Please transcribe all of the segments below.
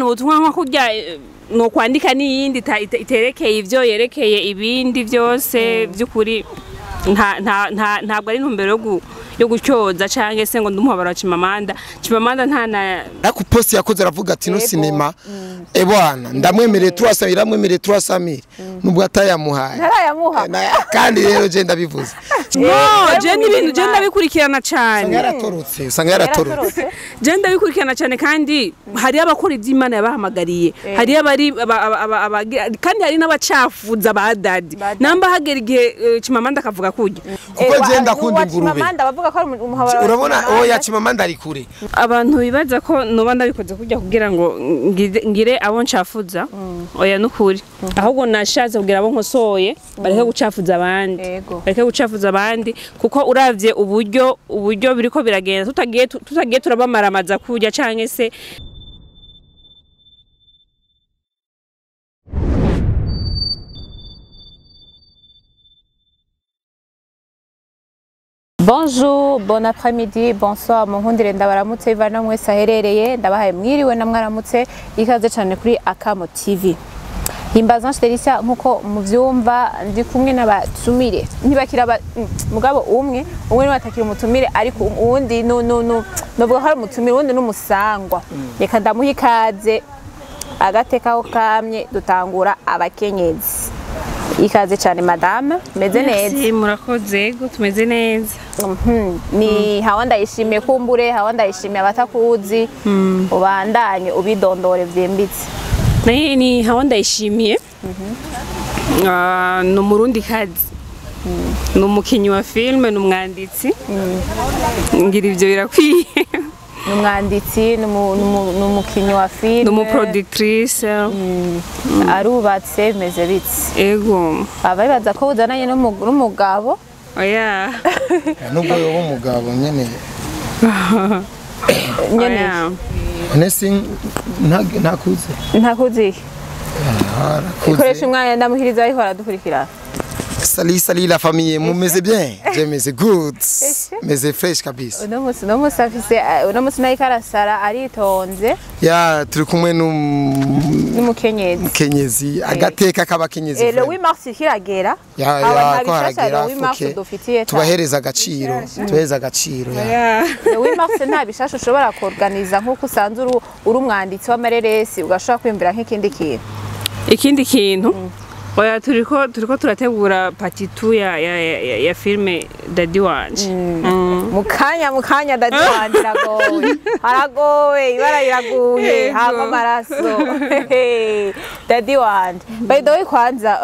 ubutumwa nko kurya no kwandika n'iyindi iterekeye ivyo yerekeye ibindi byose by'ukuri ntabwo ari intumbero yo gucyoza canke se ngo ndumuhabara wa Chimamanda ntana ariko post yakoze aravuga ati no cinema bwana ndamwemereye 300 iramwemereye 300 nubwo atayamuhaye kandi rero je ndabivuze je n'ibintu je ndabikurikirana cyane usanga yaratorotse je ndabikurikirana cyane kandi hari abakora iby'Imana yabahamagariye hari abari kandi hari n'abacafuza ba dadi namba hagera igihe Chimamanda akavuga kujya kuko je ndakunda ingurube urabona oya Chimamanda ari kure abantu bibaza ko noba ndabikoze kujya kugira ngo ngire abo ncafuza oya nukuri ahubwo nashatse kugira abo nkosoye bareke gucafuza abandi kuko uravye uburyo biriko biragenda tutagiye turabamaramaza kujya canke se Bonjour, bon après-midi, bonsoir, munkundire ndabaramutse ivana mwese aherereye ndabahaye mwiriwe na mwaramutse ikaze cyane kuri Akamo TV. Himbaza Nshiterisa nkuko muvyumva ndi kumwe n'abatumire ntibakira mugabo umwe ni batakira umutumire ariko uwundi novuga hari umutumire uwundi n'umusangwa reka ndamuha ikaze agatekaho kamye dutangura abakenyezi. Ikaze cyane madame meze neza murakoze yego tumeze neza ni hawa ndayishimiye kumbure hawa ndayishimiye abatakuzi ubandanye ubidondore byimbitse ni hawa ndayishimiye no murundi kazi no mukinyi wa filme n'umwanditsi ngira ivyo birakwiye numwanditsi numukinyi wa filme numuproductrice arubatse meze bitse ego abayibaza ko uzananye n'umugabo oya nubwo yo umugabo nyene nesi ntakuzi Koreshumwanya ndamuhiriza ariko aradukurikira. Salut la famille, mumeze bien, je meze good, meze fresh kabisa. Uno musi nayikarasara aritonze. Ya turi kumwe n'umukenyezi. Agateka k'abakenyezi. Le 8 mars kiragera. Ya ko haragera dufitiye tubahereza agaciro, tuheza agaciro ya. Le 8 mars nta bishasho ushobora kuorganiza nkuko usanze uri umwanditsi wa mareresi ugashaka kwimvira nk'ikindi kintu. Oya turiko turategura partie 2 ya filme Dadi wanje. Mukanya Dadi wanje aragowe ibara iraguye hama maraso. Dadi wanje. By the way kwanza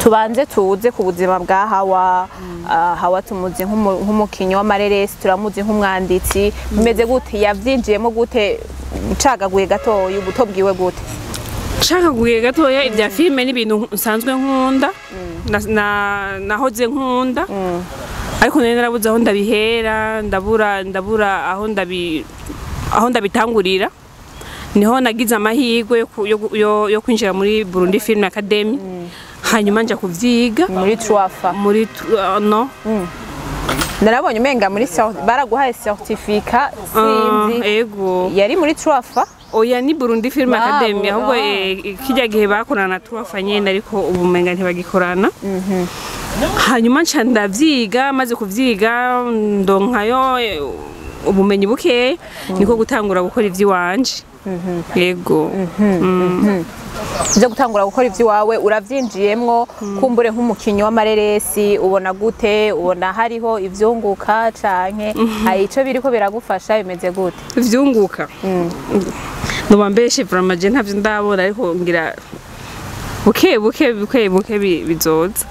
tubanze tuze ku buzima bwa Hawa tumuzi nk'umukinyi wa mareresi turamuzi nk'umwanditsi bimeze gute yavyinjiyemo gute ucagaguye gatoya ubuto bwiwe gute Chakaguye gatoya ibya filme n'ibintu nsanzwe nkunda nahoze nkunda ariko nene narabuze aho ndabihera ndabura aho ndabitangurira niho nagize amahirwe yo kwinjira muri Burundi Film Academy hanyuma nja kuvyiga muri Twafa muri no narabonye umenga muri baraguhaye certificat sinzi ego yari muri Twafa oya ni Burundi Film Academy ahubwo kijya gihe bakorana Twafa nyene ariko ubumenga ntibagikorana hanyuma nca ndavyiga maze kuvyiga ndonkayo ubumenyi buke niko gutangura gukora ivy'iwanje yego byo gutangura gukora ivy'iwawe uravyinjiyemwo kumbure nk'umukinyi wa mareresi ubona gute ubona hariho ivyunguka canke hari ico biriko biragufasha bimeze gute ivyunguka nubambeshe vraiment je ntavyo ndabona ariko ngira buke bizoza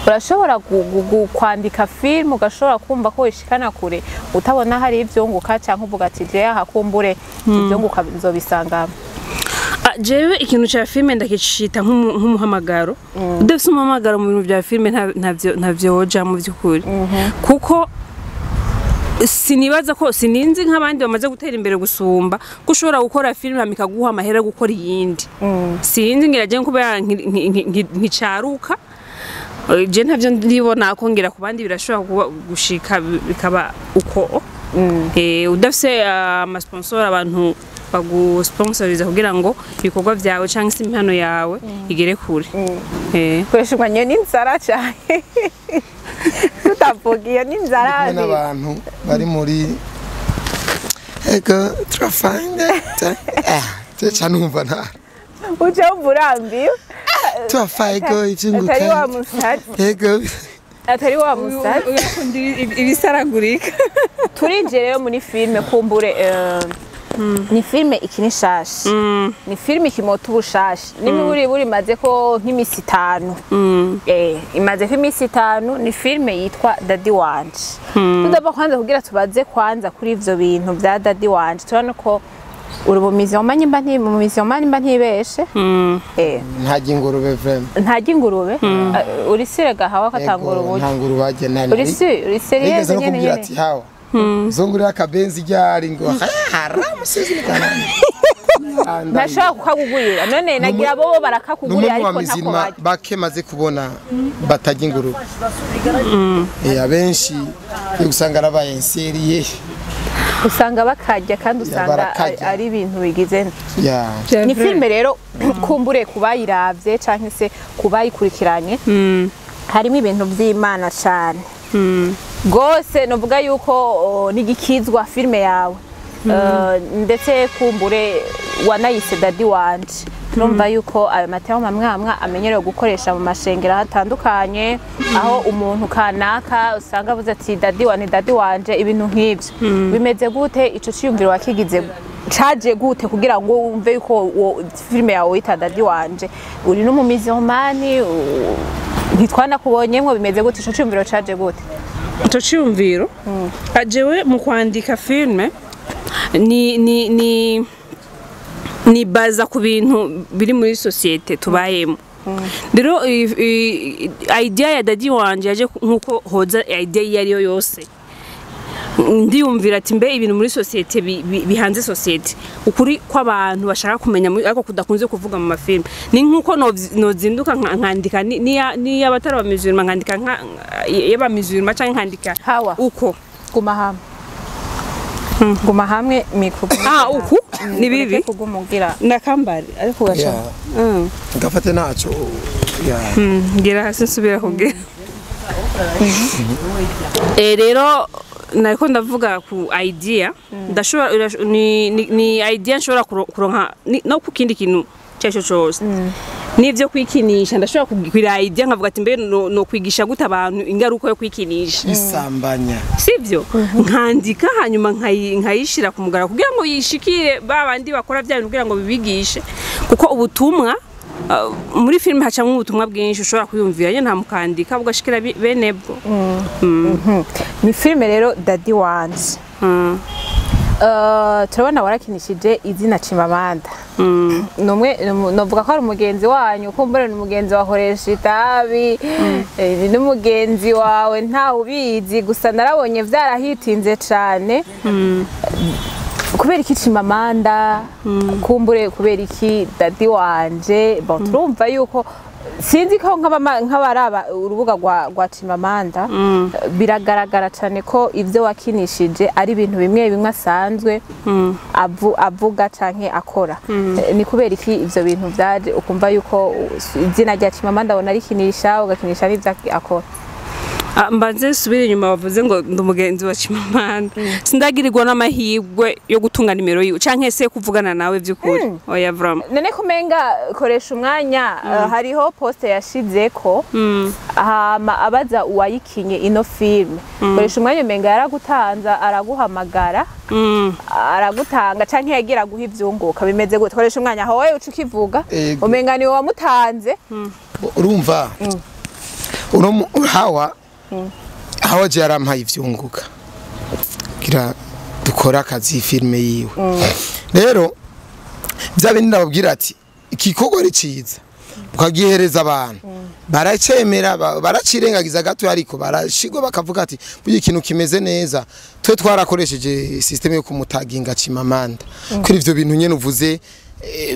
urashobora kwandika film ugashobora kumva ko ishikana kure utabona hari ivyunguka canke uvuga ati je hakumbure ivyunguka nzobisanga jewe ikintu cha filme ndakicita nk'umuhamagaro udafite umuhamagaro mu bintu bya filme ntavyoja mu byukuri kuko sinibaza ko sininzi nk'abandi bamaze gutera imbere gusumba gushobora gukora filme amikaguha amahera gukora iyindi sinzi ngira je kubera nkicaruka je ntavyo ndibona ko ngira ku bandi birashobora gushika bikaba uko udafite ama sponsor abantu bagusponsoriza kugira ngo ibikorwa byawe cyangwa se impano yawe igere kure. Koreshumwanya n'inzara cyane tutavugiye n'inzara n'abantu bari muri ego turafanga cyane umva nta uje uburambiye turafaigo ivyunguka atari wa musari ego atari wa musari ibisaragurika. Turinje rero muri filme kumbure ni filme ikini shashi ni filme ikimoto ubushashi n'imiburi buri maze ko nk'imisi 5 imaze ko imisi 5 ni filme yitwa Daddy Wanje. Tudaba kwanza kugira tubaze kwanza kuri ivyo bintu bya Daddy Wanje tubona ko urubumizi wamanye mba ntibeshe ntajya ingurube vrema ntajya ingurube urisire gahawa katangura ubuye ntanguru bagenanye urisire yeze nyene ati hawa zongurira akabenzi ryari ngo haramusizi kanani nashaka kukagugurira none nagira bo barakakugurira ariko ntako bake maze kubona batajya ingurube abenshi usanga arabaye inseriye usanga bakajya kandi usanga ari ibintu bigize ni filme rero kumbure kubayiravye canke se kubayikurikiranye harimo ibintu vy'Imana cyane gose novuga yuko nigikizwa filme yawe ndetse kumbure wanayise Daddy Wanje numva yuko ayo mateo mamwe amenyerewe gukoresha mu mashengero hatandukanye aho umuntu kanaka usanga avuze ati Daddy Wanje ibintu nk'ibyo bimeze gute ico ciyumviro wakigize caje gute kugira ngo wumve yuko filme yawe wita Daddy Wanje uri no mu mizomani ntitwana kubonyemwe bimeze gute ico ciyumviro caje gute ico ciyumviro ajewe mu kwandika filme ni baza ku bintu biri muri societe tubayemo. Rero idea ya Daddy Wanje yaje nkuko hoza idea yariyo yose ndiyumvira ati mbe ibintu muri societe bihanze societe ukuri kw'abantu bashaka kumenya ariko kudakunze kuvuga mu mafilme ni nkuko nozinduka nkandika ni abatara bamizurima nkandika y'abamizurima cyangwa nkandika uko guma hamwe mikro uku ni bibi kugumugira nakambari ariko gacha ngafate naco ngira hasi nsubira kugira rero nariko ndavuga ku idea ndashobora ni idea nshobora kuronka no ku kindi kintu cyasho cyose nivyo kwikinisha ndashobora kugira idea nkavuga ati mbe no kwigisha gute abantu ingaruko yo kwikinisha isambanya sivyo nkandika hanyuma nkayishira ku mugara kugira ngo yishikire babandi bakora bya bintu kugira ngo bibigishe kuko ubutumwa muri filme hacamwe ubutumwa bwinshi ushobora kuyumvira ye nta mukandika bugashikira benebwo ni filme rero Daddy Wanje turabona warakinishije izina Chimamanda novuga ko ari umugenzi wanyu kumbure n'umugenzi wakoresha itabi n'umugenzi wawe nta ubizi gusa narabonye vyarahitinze cane kubera iki Chimamanda kumbure kubera iki Daddy Wanje bon turumva yuko sinzi ko nk'abaraba urubuga rwa Chimamanda biragaragara cyane ko ivyo wakinishije ari ibintu bimwe asanzwe avuga canke akora ni kubera iki ivyo bintu byaje ukumva yuko izina rya Chimamanda abona rikinisha ugakinisha n'ivyo akora mbanze subira inyuma bavuze ngo ndumugenzi wa Chimamanda sindagirirwa n'amahirwe yo gutunga nimero yiwe canke se kuvugana nawe by'ukuri oya vrama none kumenga koresha umwanya hariho poste yashizeko abaza uwayikinye ino filme koresha umwanya menga yaragutanza araguhamagara aragutanga canke yagira guha ivyunguka bimeze gute koresha umwanya aho wowe uca ukivuga umenga ni wamutanze urumva uno hawa je yarampaye ivyunguka gira dukora akazi filme yiwe rero byabindi ndababwira ati ikikorwa ari ciza ukagihereza abantu baracemera baracirengagiza gato ariko barashigwa bakavuga ati buye ikintu kimeze neza twe twarakoresheje system yo kumutaginga Chimamanda kuri ivyo bintu nyene uvuze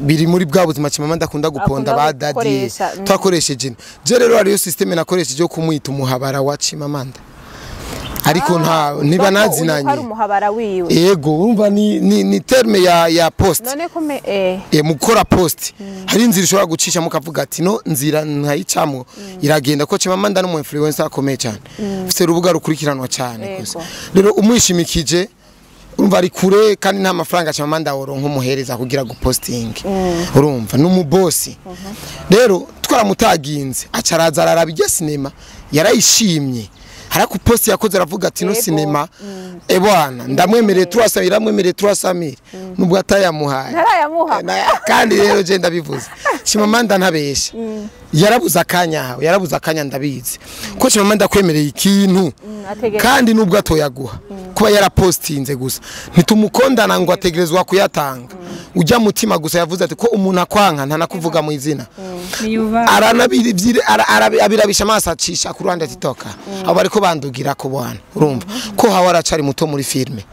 biri muri bwa buzima Chimamanda akunda guponda ba Daddy twakoresheje je rero ariyo system nakoresheje yo kumwita umuhabara wa Chimamanda ariko nta niba nazinanye hari umuhabara wiwe yego urumva ni terme ya post none kome mukora post hari inzira ushobora gucisha mukavuga ati no nzira nkayicamo iragenda ko Chimamanda n'umu influencer akomeye cyane ufite urubuga rukurikiranwa cyane gusa rero umwishimikije urumva ari kure kandi nta mafaranga Chimamanda woronka umuhereza kugira guposting urumva n'umubosi rero twaramutaginze acaraza ararabije sinema yarayishimye harako post yakoze aravuga ati no sinema bwana ndamwemereye 300 iramwemereye 300 nubwo atayamuhaye ntarayamuha kandi rero je ndabivuze Chimamanda ntabesha yarabuza akanya ndabizi ko Chimamanda kwemereye ikintu kandi nubwo atoyaguha kuba yarapostinze gusa ntitumukondana ngo ategerezwa kuyatanga ujya mutima gusa yavuze ati ko umuntu akwanka ntanakuvuga mu izina abirabisha amaso acisha ku Rwanda TikTok abo bariko bandugira ko bwana urumva ko hawa aracari muto muri filme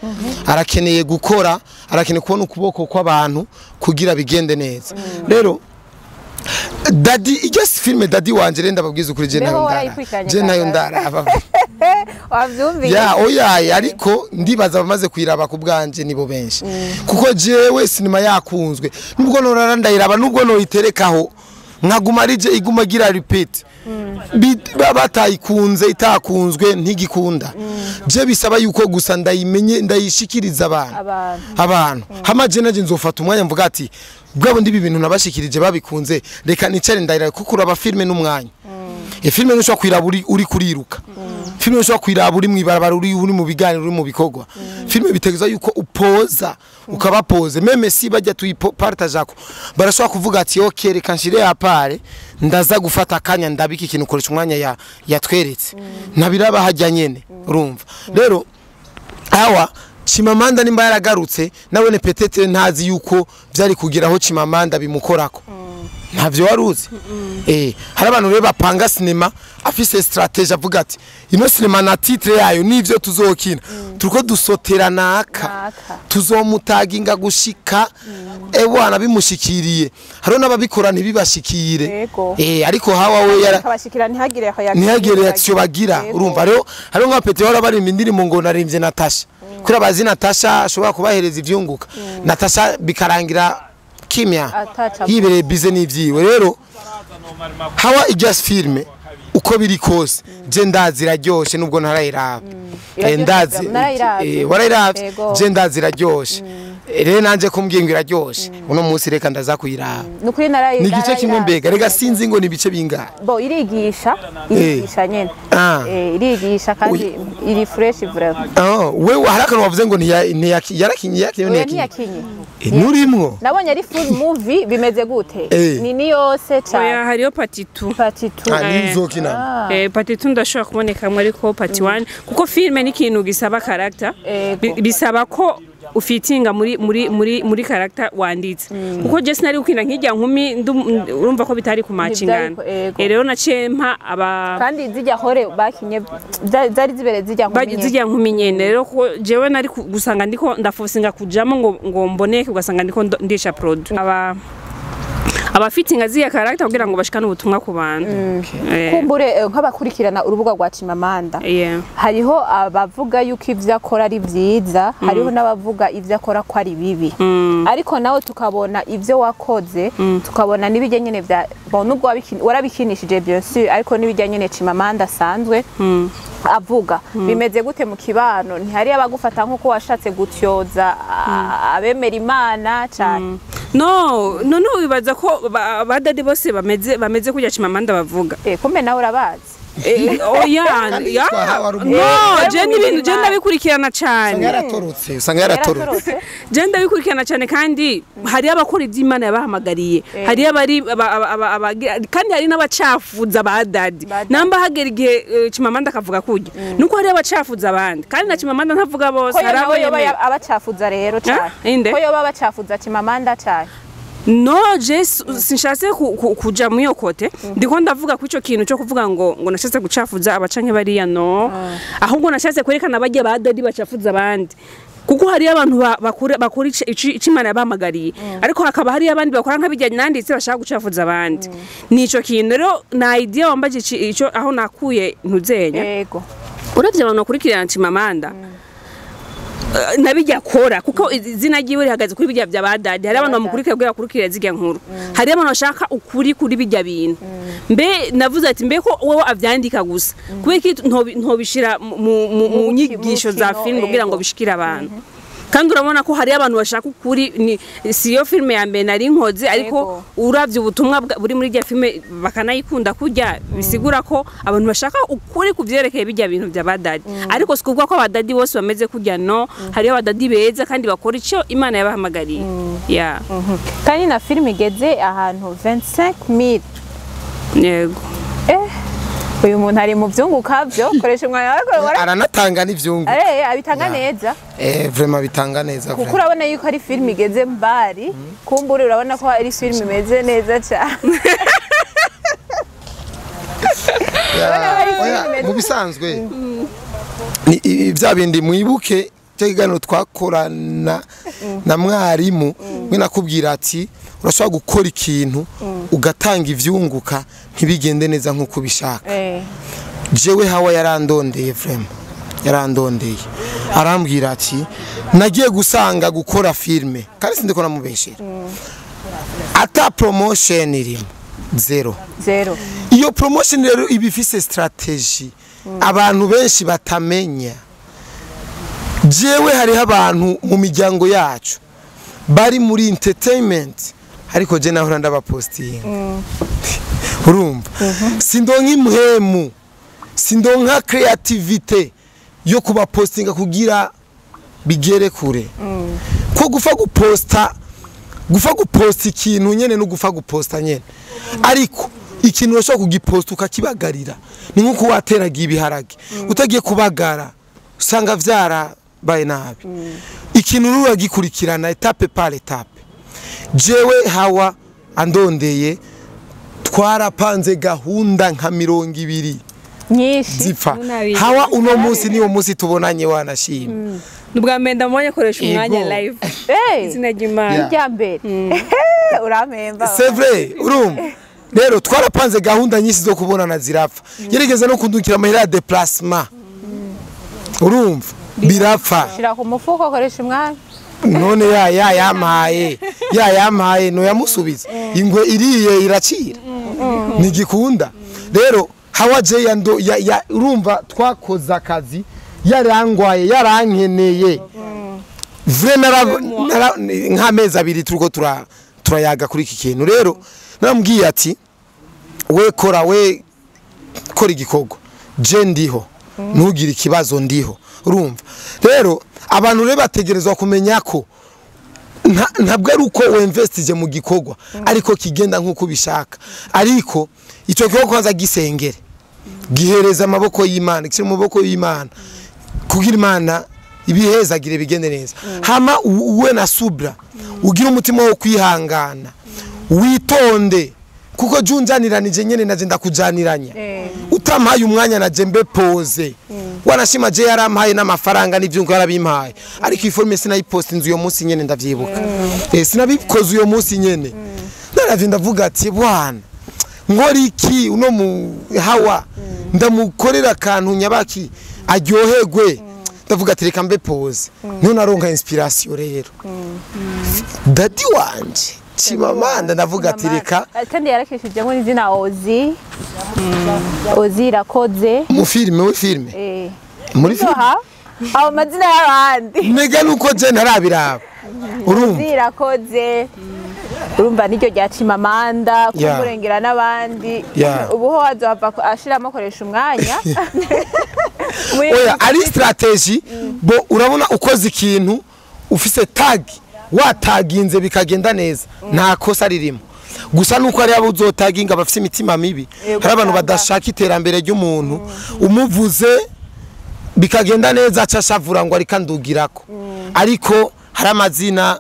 arakeneye gukora arakeneye kubona ukuboko kw'abantu kugira bigende neza rero Daddy igesi filme Daddy wanje renda babwiza ukuri je nayo ndara wavyumviye oya ariko ndibaza bamaze kwiraba ku bwanje nibo benshi kuko jewe sinema yakunzwe nubwo norara ndayiraba nubwo no iterekaho nkaguma rije iguma gira repeat batayikunze itakunzwe ntigikunda je bisaba yuko gusa ndayimenye ndayishikiriza abantu hamaje naje nzofata umwanya mvuga ati bwabo ndi ibintu nabashikirije babikunze reka nicare ndayira kuko uraba filme n'umwanya filme nshobora kwiraba uri kuriruka filme nshobora kwiraba uri mwibarabara uri mu biganiro uri mu bikogwa filme bitegeza yuko upoza ukaba pose meme si bajya tuyipartage ako barashobora kuvuga ati okay reka nshire apare ndaza gufata akanya ndabika ikintu Koreshumwanya yatweretse nabiraba hajya nyene urumva rero awa Chimamanda nimba yaragarutse nabone petete ntazi yuko byari kugeraho Chimamanda bimukorako ntavyo waruzi hari abantu rero bapanga sinema afise strategy avuga ati ino sinema na titre yayo nivyo tuzokina turiko dusotera naka tuzomutaginga gushika bwana bimushikiriye haro nababikora ntibibashikire ariko hawa we yarabashikira ntihagire reaction bagira urumva rero haro nka pete wara bari indirimbo ngo narimvye Natasha kuri abazi Natasha ashobora kubahereza ivyunguka Natasha bikarangira kimya yibereye bize n'ivyiwe rero hawa igasi filme uko biri kose je ndaziraryoshe nubwo ntarayiraba ndazi warayiraba je ndaziraryoshe rero nanje kumbwinga iraryoshe uno munsi reka ndaza kuyiraba nukuri narayiraba ni gice kimwe mbega rega sinzi ngo ni bice bingahe bo irigisha nyene irigisha kandi iri fresh vraiment wewe harakantu wavuze ngo yarakinye nurimwo nabonye ari full movie bimeze gute ni yose cyane hariyo partie 2 nizokina partie 2 ndashobora kuboneka ariko partie 1 kuko filme ni ikintu gisaba character bisaba ko ufitinga muri character wanditse kuko je sinari ukina nkijya nkumi urumva ko bitari ku matchingana rero nacempa kandi zijya hore bakinye zari zibere zijya nkumi nyene rero ko jewe nari gusanga ndiko ndafosinga kujamo ngo mboneke ugasanga ndiko ndisha product abafitinga ziya character kugira ngo bashikane ubutumwa ku bantu kumbure nk'abakurikirana urubuga rwa Chimamanda hariho abavuga yuko ivyo akora ari vyiza hariho n'abavuga ivyo akora ko ari bibi ariko nawe tukabona ivyo wakoze tukabona nibijye nyene vya nubwo warabikinishije bien sûr ariko nibijye nyene Chimamanda sanzwe avuga bimeze gute mu kibano ntihari abagufata nkuko washatse gutyoza abemera Imana cyane no wibaza ko badadi bose bameze kujya Chimamanda bavuga kumbe nawe urabazi je n'ibintu je ndabikurikirana cyane usanga yaratorotse je ndabikurikirana cyane kandi hari abakora iby'Imana yabahamagariye hari abari kandi hari n'abacafuza badadi namba hagera igihe Chimamanda akavuga kujya nuko hari abacafuza abandi kandi na Chimamanda ntavuga bose hari abacafuza rero cyane ko yoba abacafuza Chimamanda cyane no je sinshatse kuja mu yokote ndiko ndavuga kwico kintu cyo kuvuga ngo nashatse gucafuza abacanke bariya no ahubwo nashatse kwerekana bajye badadi bacafuza abandi kuko hari abantu bakora Imana yabamagariye ariko hakaba hari abandi bakora nk'abijyanye nanditse bashaka gucafuza abandi nico kintu rero na idea wambaje ico aho nakuye ntuzenya yego uravye abantu bakurikirana Chimamanda nabijya akora kuko izina ryiwe rihagaze kuri bijya bya badadi hari abantu bamukurikira bwo bakurikira zirya nkuru hari abantu bashaka ukuri kuri bijya bintu mbe navuze ati mbe ko wowe avyandika gusa kubera ntobishira mu nyigisho za film kugira ngo bishikire abantu kandi urabona ko hari abantu bashaka ukuri si yo filme ya mbere nari nkoze ariko uravye ubutumwa buri muri rya filme bakanayikunda kurya bisigura ko abantu bashaka ukuri kuvyerekeye bijya bintu bya badadi ariko sikubwa ko abadadi bose bameze kurya no hari abadadi beza kandi bakora ico Imana yabahamagariye ya kandi na filme igeze ahantu 25,000 yego uyu muntu ari mu vyunguka byo Koreshumwanya aranatanga n'ivyungu abitanga neza vraiment bitanga neza kuko urabona yuko ari film igeze mbari kumbure urabona ko ari film imeze neza cyane mu bisanzwe bya bindi mwibuke cyangwa twakorana na mwarimu we nakubwira ati urashobora gukora ikintu ugatanga ivyunguka ntibigende neza nkuko bishaka jewe hawa yarandondeye vraiment yarandondeye arambwira ati nagiye gusanga gukora filme kandi sindiko namubeshera ata promotion irimo zero iyo promotion rero ibifise strategy abantu benshi batamenya jewe hariho abantu mu miryango yacu bari muri entertainment ariko je nahora ndabapostinga urumva sindonka imhemu sindonka creativity yo kubapostinga kugira bigere kure ko gufa guposta ikintu nyene no gufa guposta nyene ariko ikintu urashobora kugiposta ukakibagarira ni nkuko wateraga ibiharage utagiye kubagara usanga vyara baye nabi ikintu ruragikurikirana etape par etape jewe hawa andondeye twarapanze gahunda nka 200 nyinshi zipfa hawa uno munsi niwo munsi tubonanye wanashima nubwa menda mbonye Koreshumwanya live izina ry'Imana rya mbere uramemba c'est vrai urumva rero twarapanze gahunda nyinshi zo kubonana zirapfa yerigeze no kundukira amahera ya déplacement urumva birapfa shira ku mufuko Koreshumwanya none yamuhaye no yamusubiza ingwe iriye iracira nigikunda rero hawa je yando urumva twakoza akazi yarangwaye yarankeneye nk'amezi abiri turiko turayaga kuri iki kintu rero narambwiye ati we kora igikorwa je ndiho ntugire ikibazo ndiho urumva rero abantu rero bategerezwa kumenya ko ntabwo ari uko wemvestije mu gikorwa ariko kigenda nk'uko bishaka ariko icyo gikorwa kwanza gisengere gihereza amaboko y'Imana kiri mu maboko y'Imana kugira Imana ibihezagire bigende neza hama uwe na subra ugira umutima wo kwihangana witonde kuko junjaniranije nyene naje ndakujaniranya utampaye umwanya naje mbe pose wanashima je yarampaye n'amafaranga n'ivyungu yarabimpaye ariko iforme sinayipost inzu yo munsi nyene ndavyibuka sinabikoze uyo munsi nyene naravye ndavuga ati bwana nkora iki uno mu hawa ndamukorera kantu nyabaki aryoherwe ndavuga ati reka mbe pose none aronka inspiration rero dadi wanje Chimamanda ndavuga ati reka kandi yarakishije ngo izina Ozi rakoze mu filme muri filme aho mazina y'abandi mega nuko je ntarabiraba urumva Ozi rakoze urumva niryo rya Chimamanda kumurengera n'abandi ubu ho azohava ashiramo Koreshumwanya oya ari strategy bo urabona ukoze ikintu ufise tag wataginze bikagenda neza nta kosa ririmo gusa nuko ari abo uzotaginga bafise imitima mibi hari abantu badashaka iterambere ry'umuntu umuvuze bikagenda neza acashavura ngo arikandugirako ariko hari amazina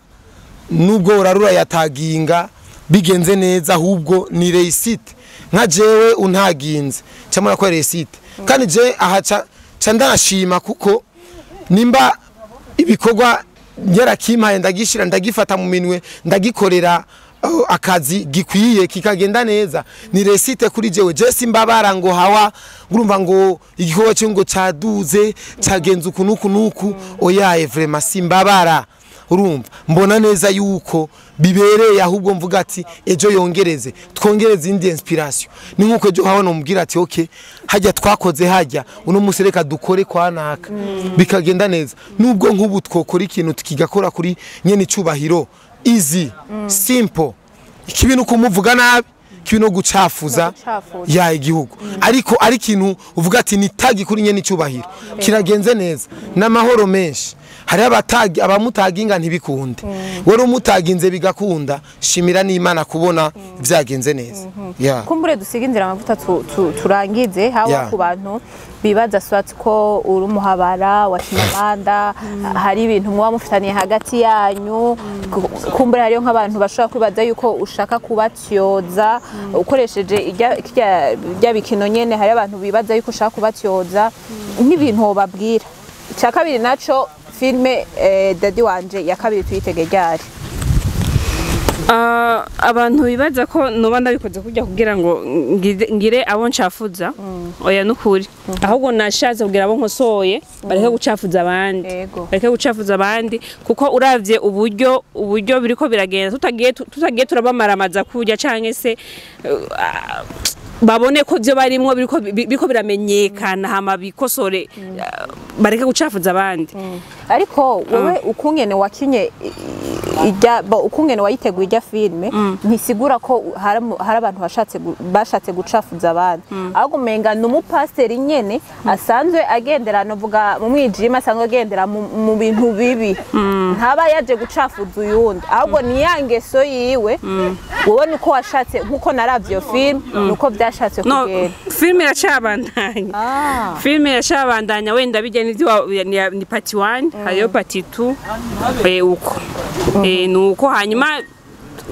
nubwo urarura yataginga bigenze neza ahubwo ni reisite nka jewe untaginze cyamara ko reisite kandi je ahaca ndashima kuko nimba ibikorwa nyera kimpaye ndagishira ndagifata mu minwe ndagikorera akazi gikwiye kikagenda neza ni resite kuri jewe je simbabara ngo hawa ngurumva ngo igikorwa cyo ngo caduze cagenza ukunuku nuku oyaye vraiment simbabara urumva mbona neza yuko bibereye ahubwo mvuga ati ejo yongereze twongereze indi inspiration ni nkuko ejo habona umubwira ati okay hajya twakoze hajya uno musereka dukore kwanaka bikagenda neza nubwo nkubu twokora ikintu tukigakora kuri nyene icubahiro easy simple ikibintu kumuvuga nabi kibino gucafuza ya igihugu ariko ari ikintu uvuga ati nitagi kuri nyene icubahiro kiragenze neza n'amahoro menshi hari abatagi abamutaginga ntibikunde wari umutaginze bigakunda shimira n'Imana kubona byagenze neza kumbure dusiga inzira amavuta turangize hawa ku bantu bibaza swati ko uri umuhabara wa Chimamanda hari ibintu muba mufitaniye hagati yanyu kumbure hariyo nk'abantu bashobora kwibaza yuko ushaka kubatyoza ukoresheje ijya bikino nyene hari abantu bibaza yuko ushaka kubatyoza nk'ibintu babwira cya kabiri naco filme Daddy wanje ya kabiri tuyitege ryari abantu bibaza ko noba ndabikoze kujya kugira ngo ngire abo ncafuza oya nukuri ahubwo nashatse kugira abo nkosoye bareke gucafuza abandi kuko uravye uburyo biriko biragenda tutagiye turabamaramaza kujya canke se babone ko byo barimwo biriko biramenyekana hama bikosore bareke gucafuza abandi ariko wowe ukungene wakinye ukungene wayiteguye ijya filme ntisigura ko hari abantu bashatse gucafuza abandi ahubwo umenga n'umupasteri nyene asanzwe agendera novuga mu mwijima asanzwe agendera mu bintu bibi ntaba yaje gucafuza uyundi ahubwo ni yangeso yiwe wowe niko washatse nkuko naravye iyo film nuko byashatse kugenda film iracabandanya wenda bijya ni part 1 hariyo part 2 uko nuko hanyuma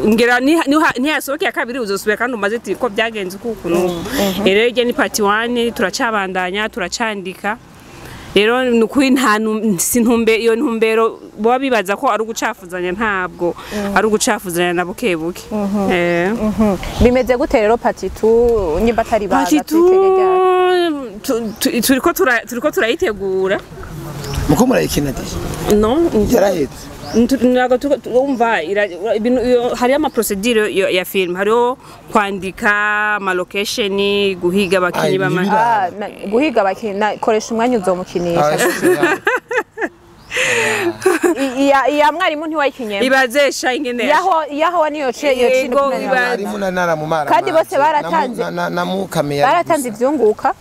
ngira ntiyasohoke ya kabiri uzosubira kandi umaze ati ko byagenze kuko rero ije ni part 1 turacabandanya turacandika rero nukuri nta sintumbe iyo ntumbero bo bibaza ko ari ugucafuzanya ntabwo ari ugucafuzanya na bukebuke bimeze gute rero part 2 nyimba tari baza turiko turayitegura muko murayikinadeje yarahetse ntago umva hari ama procedure ya film hariho kwandika ama location guhiga abakinyi guhiga abakinyi koresha umwanya uzomukinisha ya mwarimu ntiwayikinye ibazesha ingene yaho waniyo mwarimu nanara mu mara kandi bose baratanze ivyunguka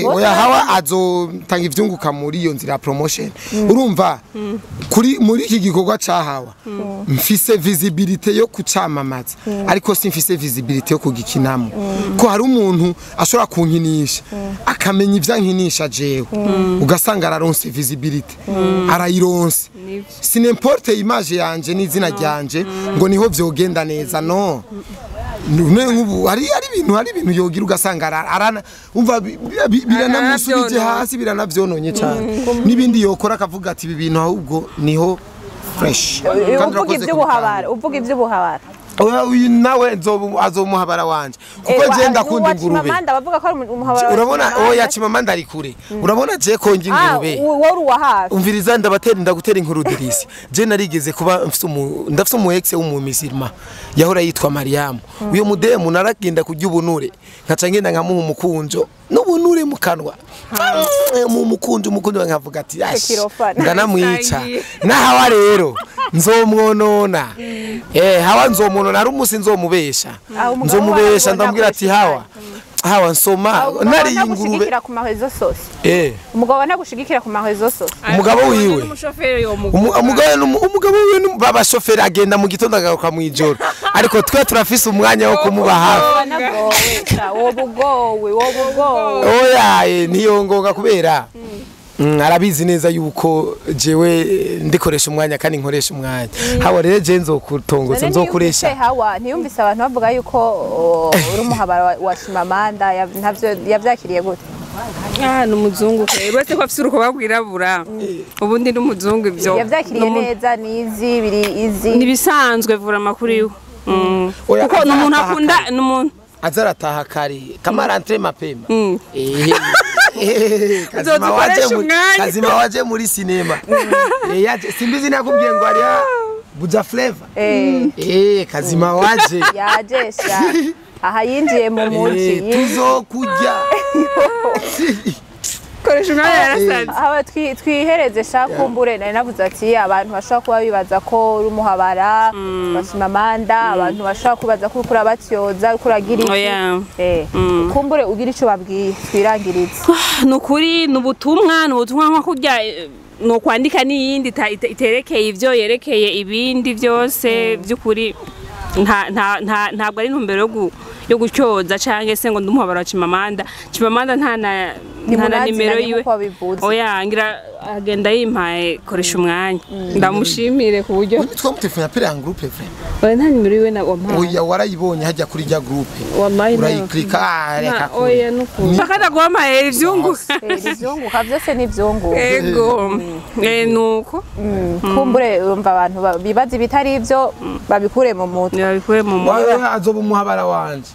oya hawa azotanga ivyunguka muri iyo nzira promotion urumva muri iki gikorwa cahawa mfise visibility yo kucamamaza ariko simfise visibility yo kugikinamo ko hari umuntu ashobora kunkinisha akamenya ivyankinisha jewe ugasanga araronse visibility arayironse si n'importe image yanje n'izina ryanje ngo niho vyogenda neza no hari ibintu yogira ugasanga arana umva biranamusubije hasi biranavyononye cyane nibindi yokora akavuga ati ibi bintu ahubwo niho fresh uvuga ivy'ubuhabara uyu nawe azomuhabara wanje kuko je ndakunda ingurube Chimamanda bavuga ko ari umuhabara urabona oya Chimamanda ari kure urabona je konje ingurube wowe uwa hafi umviriza ndagutera inkuru dirisi je narigeze kuba ndafise umu ex w'umumisirima yahora yitwa Mariam uyo mudemu naragenda kujya ubunure nkaca ngenda nkamuha umukunjo n'ubunure mu kanwa mu mukunjo nkavuga ati ndanamwica nahawa rero nzomwonona hawa nzomwonona ari umusi nzomubesha ndambwira ati hawa nsoma nari ingurube ku mahezo sose umugabo nagushigikira ku mahezo sose umugabo wiwe umugabo wiwe baba shoferi agenda mu gitondo agaruka mu ijoro ariko twe turafise umwanya wo kumuba hafi wobugowe oya ntiyongoga kubera arabizi neza yuko jewe ndikoresha umwanya kandi nkoresha umwanya hawa rero je nzokutongoza nzokuresha hawa ntiyumvise abantu bavuga yuko uri umuhabara wa Chimamanda ntavyo yavyakiriye gute n'umuzungu bose ko afise uruko bagwirabura ubundi n'umuzungu ivyo yavyakiriye neza nizi biri izi nibisanzwe vura makuru yiwe Oya, kuko n'umuntu azataha akunda kare. n'umuntu azarataha kare kama rentre mapema Uzodukoresha umwanya. kazima waje muri sinema simbizi nakubwiye ngo ari buja flavor kazima waje yajesha aha yinjiye mu muji tuzokujya Koreshumwanya yarasanze aba twihereze shakumbure nari navuze ati abantu bashobora kuba bibaza ko uri umuhabara Chimamanda abantu bashobora kubaza ko ukura batyoza ukuragira iki kumbure ugira ico babwiye twirangirize nukuri nubutumwa nko kurya no kwandika n'iyindi iterekeye ivyo yerekeye ibindi byose by'ukuri ntabwo ari intumbero yo gucyoza canke se ngo ndumuhabara Chimamanda nta na nimero yiwe oya ngira agenda yimpaye Koreshumwanya ndamushimire ku buryo twamutefanya pere en groupe vrai oya nta nimero yiwe na wampaye oya warayibonye hajya kuri rya groupe wallahi urayiklika reka oya nuko bakada guhamaye ivyunguka ivyunguka byose ni ivyunguka ego nuko kumbure urumva abantu bibaza ibitari ivyo babikure mu mutwe babikure mu mutwe wawe azoba umuhabara wanje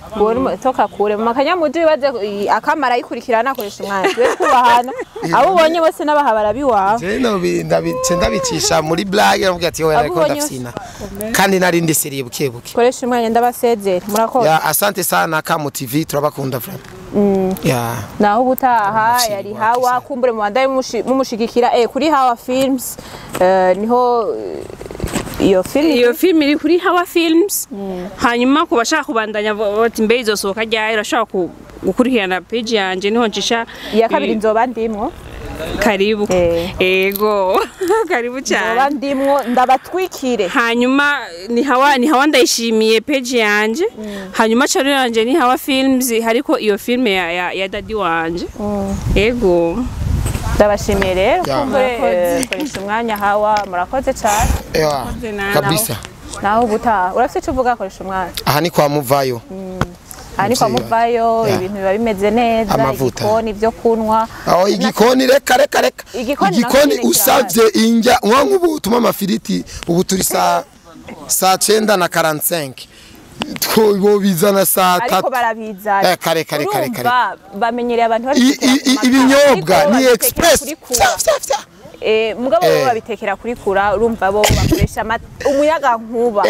toka kure mu makanyamuji bibaze akamara yikurikirana Koreshumwanya twe kubahana abo ubonye bose n'abahabara biwawe je ndabicisha muri blague mvuga ati oya ariko ndafsina kandi narindi seriye bukebuke Koreshumwanya ndabasezera murakoze ya asante sana Kamu TV turabakunda vraiment ya naho ubutaha yari hawa kumbure mu bandaye mumushigikira kuri Hawa Films niho iyo film iri kuri Hawa Films hanyuma kubashaka kubandanya boti mbe izosohoka ryari urashaka gukurikirana page yanje niho ncisha iya kabiri nzoba ndimwo karibu ego karibu cyane nzoba ndimwo ndabatwikire hanyuma ni hawa ndayishimiye page yanje hanyuma channel yanje ni Hawa Films hariko iyo film ya daddy wanje ego ndabashimiye rero kumbure Koreshumwanya Hawa murakoze cyane kabisa naho ubutaha urafite icyo uvuga Koreshumwanya aha ni kwa muvayo aha ni kwa muvayo ibintu biba bimeze neza igikoni byo kunwa igikoni reka igikoni usabye injya nk'ubu utuma amafiriti ubu turi saa 9:45 twobo bizana saa 3 ariko barabizana kare bamenyereye abantu bari ibinyobwa ni express mugabo babitekera kuri kura urumva bo bakoresha umuyaga nkuba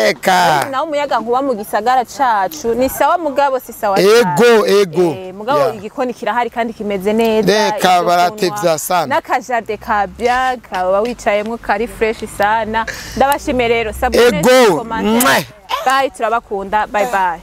naho umuyaga nkuba mu gisagara cacu ni sawa mugabo si sawa ego mugabo igikoni kirahari kandi kimeze neza reka baratevya sana n'akajade kabya kaba wicayemwo kari fresh sana ndabashimire rero ego bye turabakunda bye bye